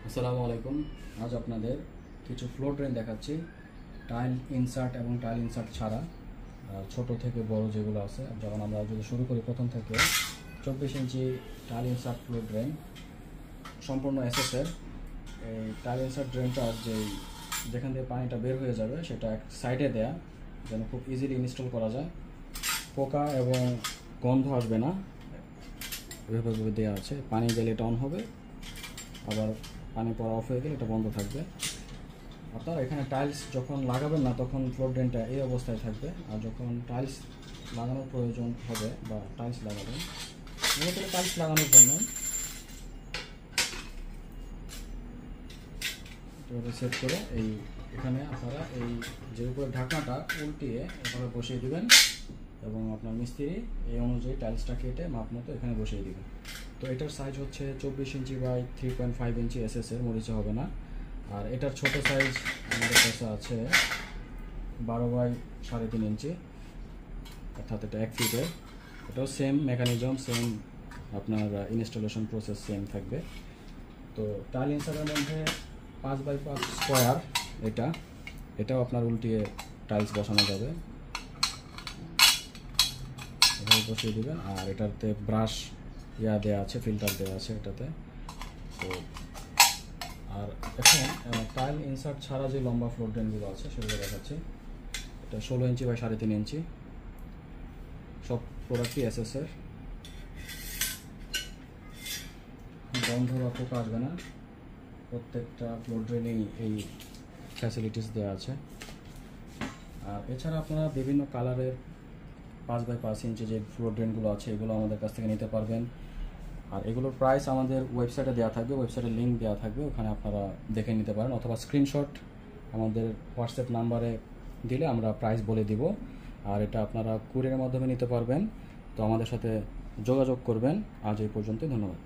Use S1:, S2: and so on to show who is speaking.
S1: আসসালামু আলাইকুম। আজ আপনাদের কিছু ফ্লোর ড্রেন দেখাচ্ছি, টাইল ইনসার্ট এবং টাইল ইনসার্ট ছাড়া, ছোট থেকে বড় যেগুলো আছে। যখন আমরা যদি শুরু করি প্রথম থেকে, 24 ইঞ্চি টাইল ইনসার্ট ফ্লোর ড্রেন, সম্পূর্ণ এসএসের। এই টাইল ইনসার্ট ড্রেনটা যেখান থেকে পানিটা বের হয়ে যাবে সেটা এক সাইডে দেয়া, যেন খুব ইজিলি ইনস্টল করা যায়, পোকা এবং গন্ধ আসবে না, এভাবে দেওয়া আছে। পানি গেলে এটা অন হবে, আবার পানি পড়া অফ হয়ে গেলে এটা বন্ধ থাকবে। আপনারা এখানে টাইলস যখন লাগাবেন না তখন ফ্লোর ড্রেনটা এই অবস্থায় থাকবে, আর যখন টাইলস লাগানোর প্রয়োজন হবে বা টাইলস লাগাবেন, মূলত টাইলস লাগানোর জন্য এভাবে সেট করে এখানে আপনারা এই যে উপরে ঢাকনাটা উল্টিয়ে এভাবে বসিয়ে দিবেন এবং আপনার মিস্ত্রি এই অনুযায়ী টাইলসটা কেটে মাপ মতো এখানে বসিয়ে দিবেন। তো এটার সাইজ হচ্ছে 24 ইঞ্চি বাই 3.5 ইঞ্চি এসএসের, মরিচা হবে না। আর এটার ছোট সাইজ আমাদের কাছে আছে 12 বাই 3.5 ইঞ্চি, অর্থাৎ এটা 1 ফিটের। এটাও সেম মেকানিজম, সেম আপনার ইনস্টলেশন প্রসেস সেম থাকবে। তো টাইল ইনসার্টের মধ্যে 5 বাই 5 স্কোয়ার, এটাও আপনার উল্টিয়ে টাইলস বসানো যাবে, এভাবে বসিয়ে দেবেন। আর এটাতে ব্রাশ দেওয়া আছে, ফিল্টার দেওয়া আছে এটাতে। তো আর এখন টাইল ইনসার্ট ছাড়া যে লম্বা ফ্লোর ড্রেনগুলো আছে সেগুলো দেখাচ্ছি। এটা 16 ইঞ্চি বাই 3.5 ইঞ্চি, সব প্রোডাক্টই এসএসের, গন্ধ বা পোকা আসবে না। প্রত্যেকটা ফ্লোর ড্রেনেই এই ফ্যাসিলিটিস দেওয়া আছে। আর এছাড়া আপনারা বিভিন্ন কালারের 5 বাই 5 ইঞ্চি যে ফ্লোর ড্রেনগুলো আছে এগুলো আমাদের কাছ থেকে নিতে পারবেন। আর এগুলোর প্রাইস আমাদের ওয়েবসাইটে দেওয়া থাকবে, ওয়েবসাইটের লিঙ্ক দেওয়া থাকবে, ওখানে আপনারা দেখে নিতে পারেন, অথবা স্ক্রিনশট আমাদের হোয়াটসঅ্যাপ নাম্বারে দিলে আমরা প্রাইস বলে দিব। আর এটা আপনারা কুরিয়ারের মাধ্যমে নিতে পারবেন। তো আমাদের সাথে যোগাযোগ করবেন। আজ এই পর্যন্ত, ধন্যবাদ।